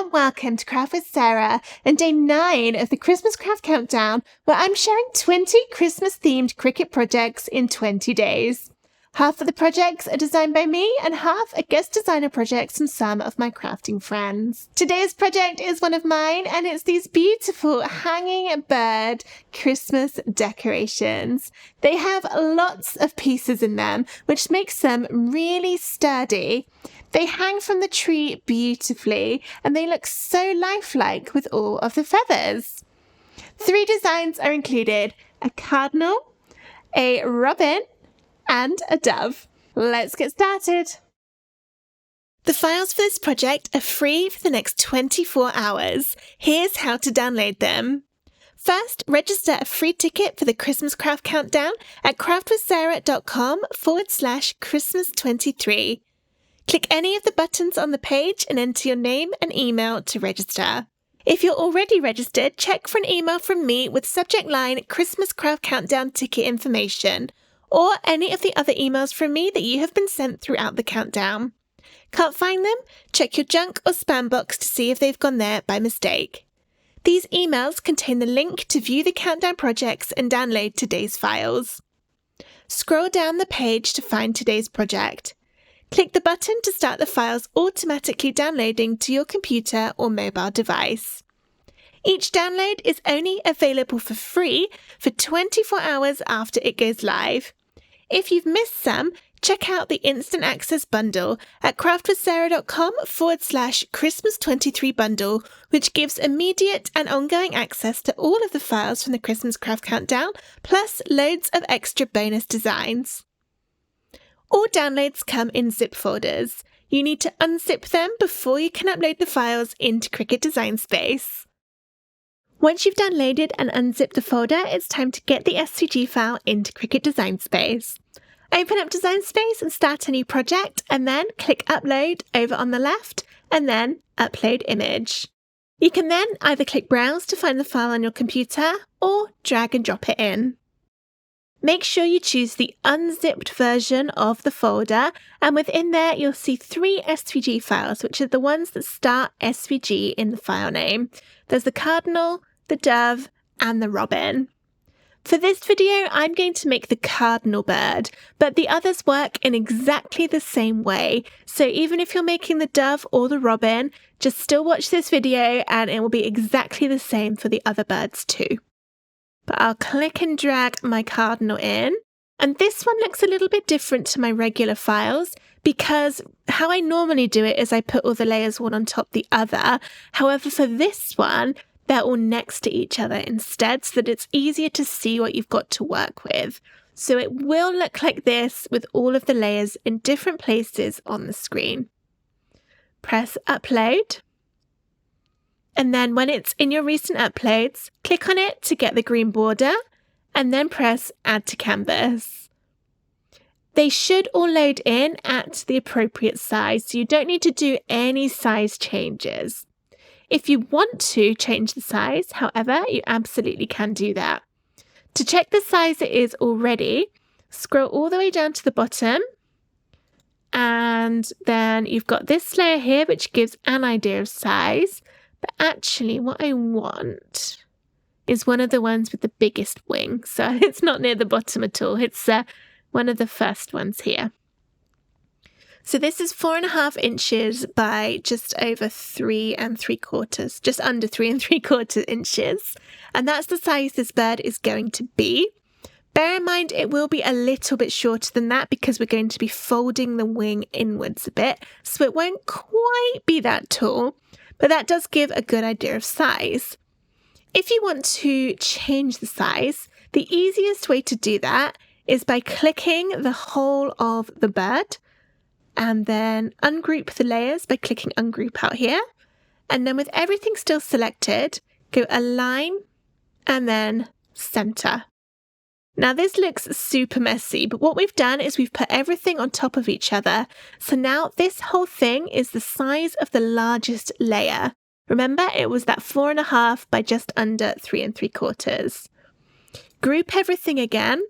and welcome to Craft with Sarah and day 9 of the Christmas Craft Countdown, where I'm sharing 20 Christmas-themed Cricut projects in 20 days. Half of the projects are designed by me and half are guest designer projects from some of my crafting friends. Today's project is one of mine and it's these beautiful hanging bird Christmas decorations. They have lots of pieces in them, which makes them really sturdy. They hang from the tree beautifully and they look so lifelike with all of the feathers. 3 designs are included: a cardinal, a robin, and a dove. Let's get started. The files for this project are free for the next 24 hours. Here's how to download them. First, register a free ticket for the Christmas Craft Countdown at craftwithsarah.com/Christmas23. Click any of the buttons on the page and enter your name and email to register. If you're already registered, check for an email from me with subject line Christmas Craft Countdown ticket information, or any of the other emails from me that you have been sent throughout the countdown. Can't find them? Check your junk or spam box to see if they've gone there by mistake. These emails contain the link to view the countdown projects and download today's files. Scroll down the page to find today's project. Click the button to start the files automatically downloading to your computer or mobile device. Each download is only available for free for 24 hours after it goes live. If you've missed some, check out the Instant Access Bundle at craftwithsarah.com/Christmas23 bundle, which gives immediate and ongoing access to all of the files from the Christmas Craft Countdown, plus loads of extra bonus designs. All downloads come in zip folders. You need to unzip them before you can upload the files into Cricut Design Space. Once you've downloaded and unzipped the folder, it's time to get the SVG file into Cricut Design Space. Open up Design Space and start a new project, and then click Upload over on the left, and then Upload Image. You can then either click Browse to find the file on your computer, or drag and drop it in. Make sure you choose the unzipped version of the folder, and within there you'll see 3 SVG files, which are the ones that start SVG in the file name. There's the cardinal, the dove, and the robin. For this video, I'm going to make the cardinal bird, but the others work in exactly the same way. So even if you're making the dove or the robin, just still watch this video and it will be exactly the same for the other birds too. But I'll click and drag my cardinal in. And this one looks a little bit different to my regular files because how I normally do it is I put all the layers one on top the other. However, for this one, they're all next to each other instead so that it's easier to see what you've got to work with. So it will look like this with all of the layers in different places on the screen. Press Upload. And then when it's in your recent uploads, click on it to get the green border and then press Add to Canvas. They should all load in at the appropriate size, so you don't need to do any size changes. If you want to change the size, however, you absolutely can do that. To check the size it is already, scroll all the way down to the bottom, and then you've got this layer here which gives an idea of size. But actually what I want is one of the ones with the biggest wing. So it's not near the bottom at all. It's one of the first ones here. So this is 4.5 inches by just over 3 3/4, just under 3 3/4 inches. And that's the size this bird is going to be. Bear in mind it will be a little bit shorter than that because we're going to be folding the wing inwards a bit. So it won't quite be that tall. But that does give a good idea of size. If you want to change the size, the easiest way to do that is by clicking the whole of the bird and then ungroup the layers by clicking Ungroup out here. And then with everything still selected, go Align and then Center. Now this looks super messy, but what we've done is we've put everything on top of each other. So now this whole thing is the size of the largest layer. Remember, it was that 4.5 by just under 3 3/4. Group everything again,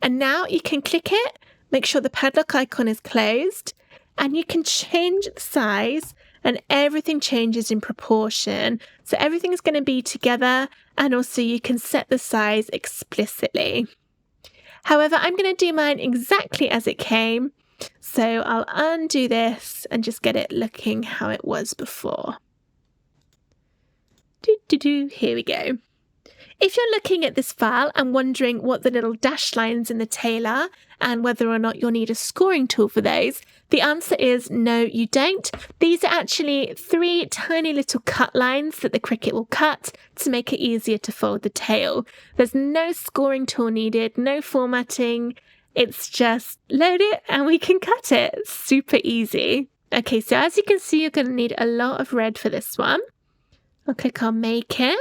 and now you can click it, make sure the padlock icon is closed, and you can change the size and everything changes in proportion. So everything's going to be together, and also you can set the size explicitly. However, I'm going to do mine exactly as it came. So I'll undo this and just get it looking how it was before. Here we go. If you're looking at this file and wondering what the little dash lines in the tail are and whether or not you'll need a scoring tool for those, the answer is no, you don't. These are actually 3 tiny little cut lines that the Cricut will cut to make it easier to fold the tail. There's no scoring tool needed, no formatting. It's just load it and we can cut it. Super easy. Okay, so as you can see, you're going to need a lot of red for this one. I'll click on Make It.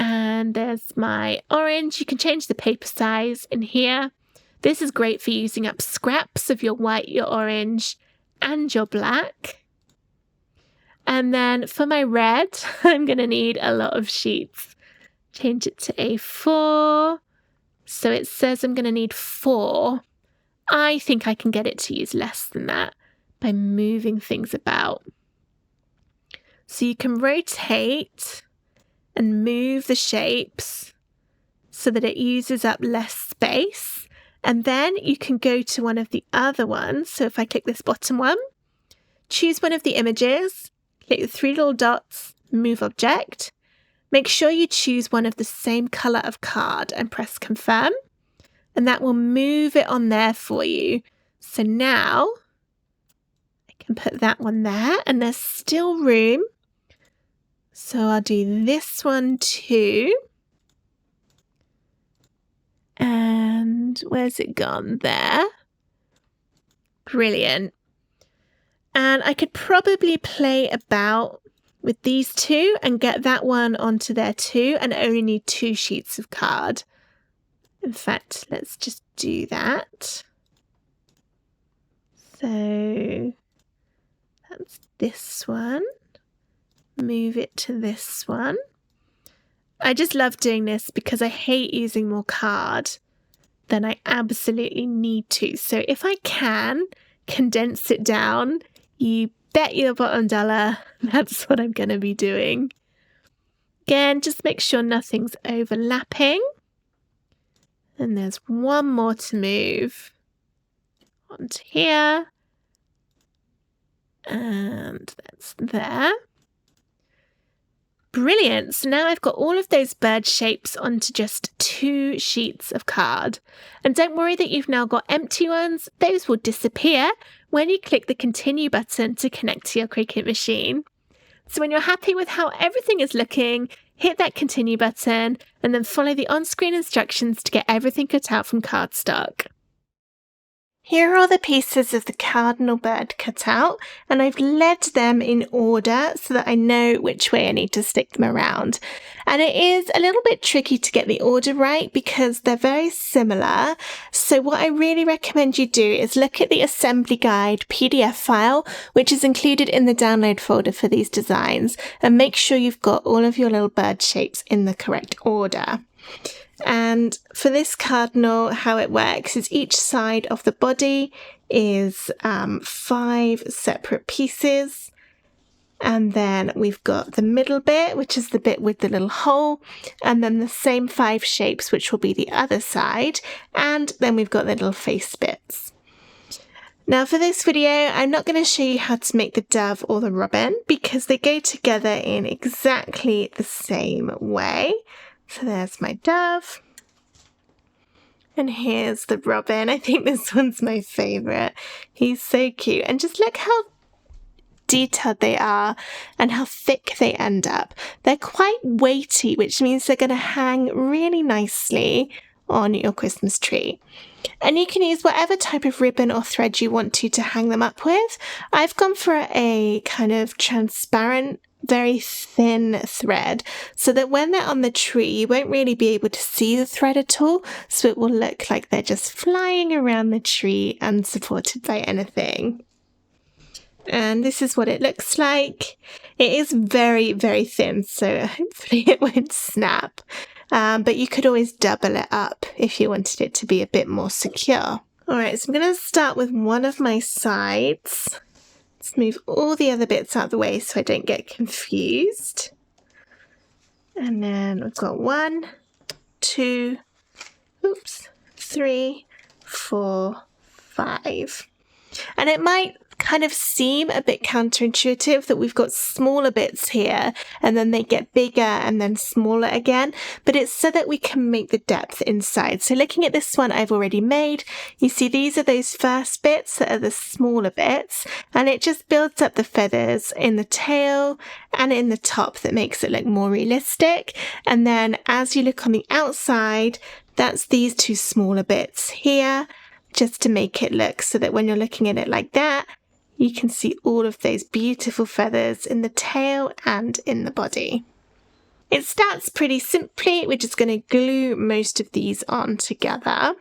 And there's my orange. You can change the paper size in here. This is great for using up scraps of your white, your orange, and your black. And then for my red, I'm going to need a lot of sheets. Change it to A4. So it says I'm going to need 4. I think I can get it to use less than that by moving things about. So you can rotate and move the shapes so that it uses up less space. And then you can go to one of the other ones. So if I click this bottom one, choose one of the images, click the 3 little dots, move object. Make sure you choose one of the same color of card and press confirm. And that will move it on there for you. So now I can put that one there and there's still room. So I'll do this one too. And where's it gone? There. Brilliant. And I could probably play about with these 2 and get that one onto there too, and only need 2 sheets of card. In fact, let's just do that. So that's this one. Move it to this one. I just love doing this because I hate using more card than I absolutely need to. So if I can condense it down, you bet your bottom dollar that's what I'm going to be doing. Again, just make sure nothing's overlapping. And there's one more to move onto here. And that's there. Brilliant. So now I've got all of those bird shapes onto just 2 sheets of card. And don't worry that you've now got empty ones. Those will disappear when you click the continue button to connect to your Cricut machine. So when you're happy with how everything is looking, hit that continue button and then follow the on-screen instructions to get everything cut out from cardstock. Here are the pieces of the cardinal bird cut out, and I've led them in order so that I know which way I need to stick them around. And it is a little bit tricky to get the order right because they're very similar. So what I really recommend you do is look at the assembly guide PDF file, which is included in the download folder for these designs, and make sure you've got all of your little bird shapes in the correct order. And for this cardinal, how it works is each side of the body is 5 separate pieces. And then we've got the middle bit, which is the bit with the little hole, and then the same 5 shapes, which will be the other side. And then we've got the little face bits. Now for this video, I'm not going to show you how to make the dove or the robin because they go together in exactly the same way. So there's my dove. And here's the robin. I think this one's my favourite. He's so cute. And just look how detailed they are and how thick they end up. They're quite weighty, which means they're going to hang really nicely on your Christmas tree. And you can use whatever type of ribbon or thread you want to hang them up with. I've gone for a kind of transparent, very thin thread so that when they're on the tree you won't really be able to see the thread at all, so it will look like they're just flying around the tree unsupported by anything. And this is what it looks like. It is very, very thin, so hopefully it won't snap, but you could always double it up if you wanted it to be a bit more secure. Alright, so I'm going to start with one of my sides. let's move all the other bits out of the way so I don't get confused. And then we've got 1, 2, 3, 4, 5. And it might kind of seem a bit counterintuitive that we've got smaller bits here and then they get bigger and then smaller again, but it's so that we can make the depth inside. So looking at this one I've already made, you see these are those first bits that are the smaller bits, and it just builds up the feathers in the tail and in the top that makes it look more realistic. And then as you look on the outside, that's these two smaller bits here, just to make it look so that when you're looking at it like that, you can see all of those beautiful feathers in the tail and in the body. It starts pretty simply. We're just going to glue most of these on together.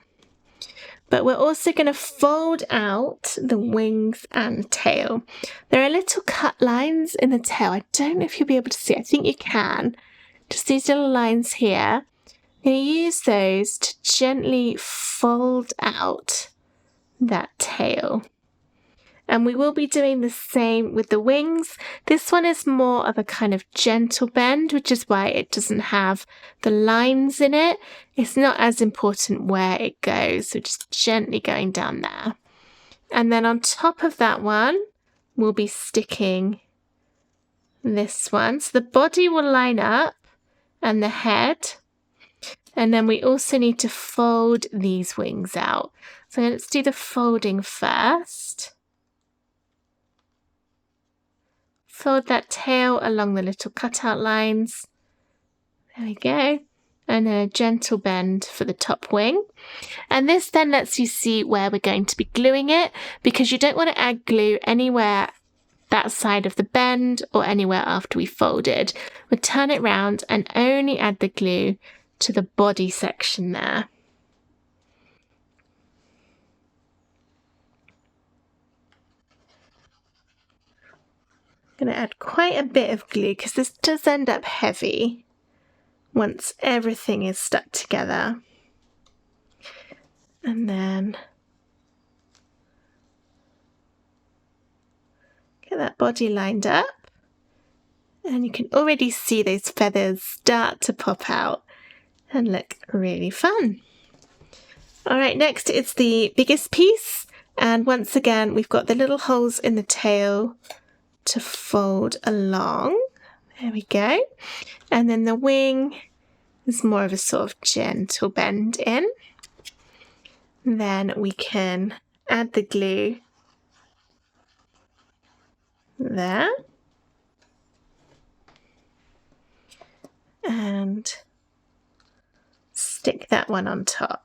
But we're also going to fold out the wings and tail. There are little cut lines in the tail. I don't know if you'll be able to see. I think you can. Just these little lines here. I'm going to use those to gently fold out that tail. And we will be doing the same with the wings. This one is more of a kind of gentle bend, which is why it doesn't have the lines in it. It's not as important where it goes, so just gently going down there. And then on top of that one, we'll be sticking this one. So the body will line up and the head. And then we also need to fold these wings out. So let's do the folding first. Fold that tail along the little cutout lines. There we go. And then a gentle bend for the top wing. And this then lets you see where we're going to be gluing it, because you don't want to add glue anywhere that side of the bend or anywhere after we folded. We'll turn it round and only add the glue to the body section there. I'm going to add quite a bit of glue because this does end up heavy once everything is stuck together. And then get that body lined up, and you can already see those feathers start to pop out and look really fun. All right, next it's the biggest piece, and once again we've got the little holes in the tail to fold along. There we go. And then the wing is more of a sort of gentle bend in. Then we can add the glue there. And stick that one on top.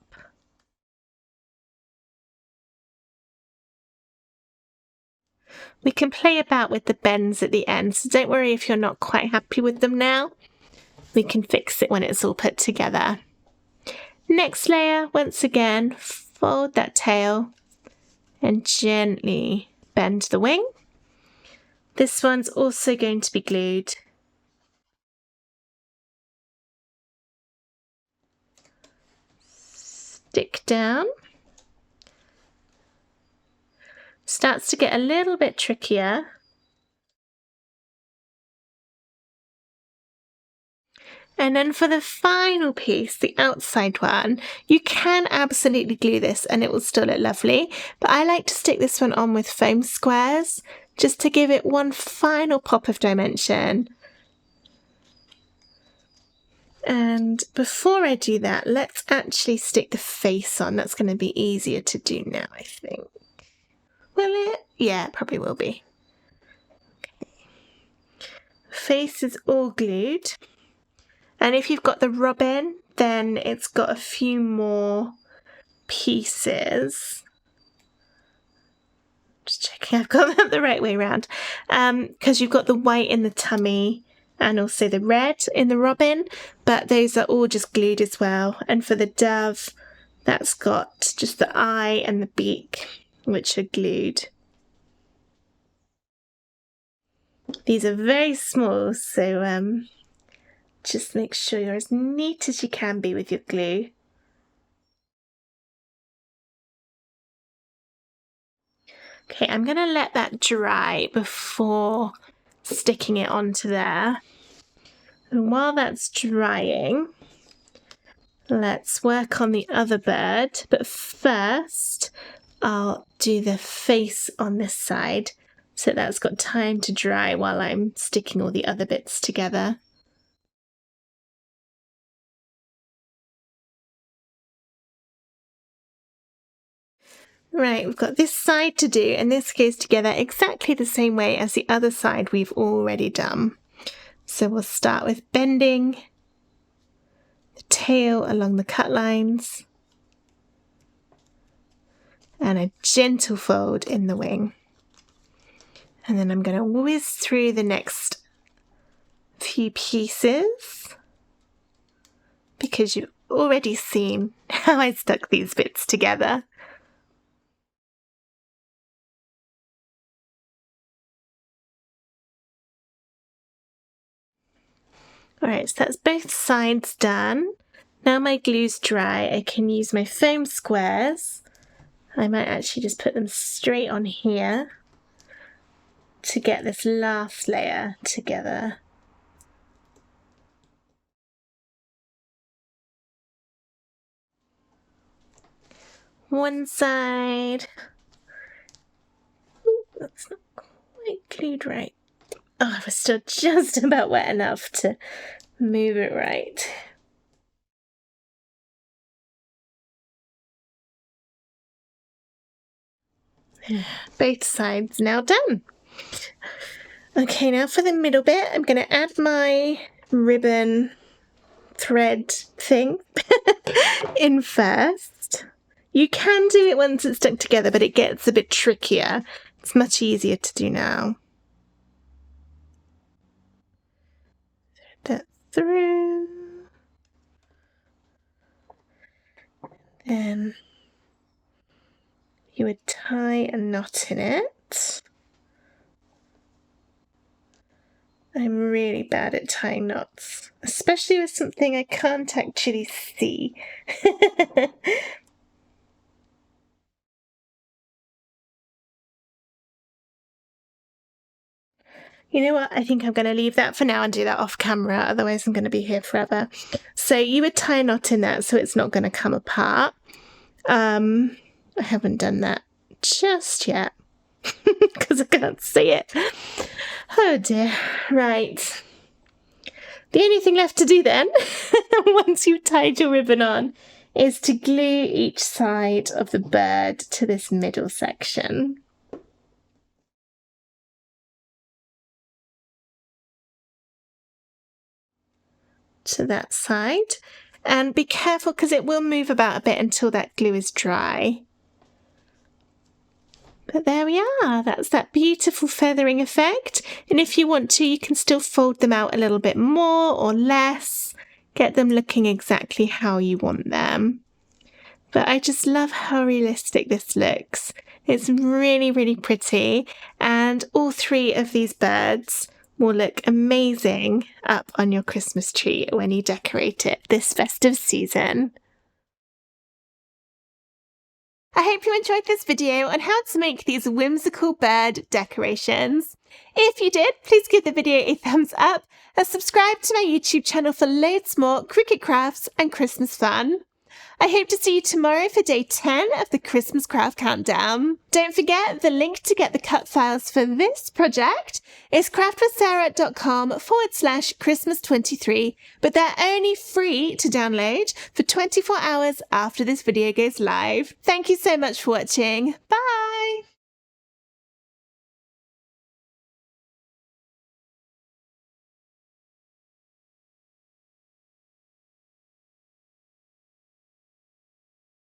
We can play about with the bends at the end, so don't worry if you're not quite happy with them now. We can fix it when it's all put together. Next layer, once again, fold that tail and gently bend the wing. This one's also going to be glued. Stick down. Starts to get a little bit trickier. And then for the final piece, the outside one, you can absolutely glue this and it will still look lovely, but I like to stick this one on with foam squares just to give it one final pop of dimension. And before I do that, let's actually stick the face on. That's going to be easier to do now, I think. Will it? Yeah, it probably will be. Okay. Face is all glued. And if you've got the robin, then it's got a few more pieces. Just checking I've got them the right way around. Because you've got the white in the tummy and also the red in the robin, but those are all just glued as well. And for the dove, that's got just the eye and the beak, which are glued. These are very small, so just make sure you're as neat as you can be with your glue. Okay, I'm going to let that dry before sticking it onto there. And while that's drying, let's work on the other bird. But first, I'll do the face on this side so that's got time to dry while I'm sticking all the other bits together. Right, we've got this side to do, and this goes together exactly the same way as the other side we've already done. So we'll start with bending the tail along the cut lines and a gentle fold in the wing. And then I'm going to whiz through the next few pieces because you've already seen how I stuck these bits together. Alright, so that's both sides done. Now my glue's dry, I can use my foam squares. I might actually just put them straight on here to get this last layer together. One side. Ooh, that's not quite glued right. Oh, I was still just about wet enough to move it right. Both sides now done. Okay, now for the middle bit, I'm going to add my ribbon thread thing in first. You can do it once it's stuck together, but it gets a bit trickier. It's much easier to do now. Thread that through. Then you would tie a knot in it. I'm really bad at tying knots, especially with something I can't actually see. You know what? I think I'm going to leave that for now and do that off camera, otherwise I'm going to be here forever. So you would tie a knot in that so it's not going to come apart. I haven't done that just yet because I can't see it. Oh dear. Right. The only thing left to do then, once you've tied your ribbon on, is to glue each side of the bird to this middle section. To that side, and be careful because it will move about a bit until that glue is dry. But there we are, that's that beautiful feathering effect, and if you want to you can still fold them out a little bit more or less, get them looking exactly how you want them. But I just love how realistic this looks. It's really, really pretty, and all three of these birds will look amazing up on your Christmas tree when you decorate it this festive season. I hope you enjoyed this video on how to make these whimsical bird decorations. If you did, please give the video a thumbs up and subscribe to my YouTube channel for loads more Cricut crafts and Christmas fun. I hope to see you tomorrow for day 10 of the Christmas Craft Countdown. Don't forget, the link to get the cut files for this project is craftwithsarah.com/Christmas23, but they're only free to download for 24 hours after this video goes live. Thank you so much for watching. Bye!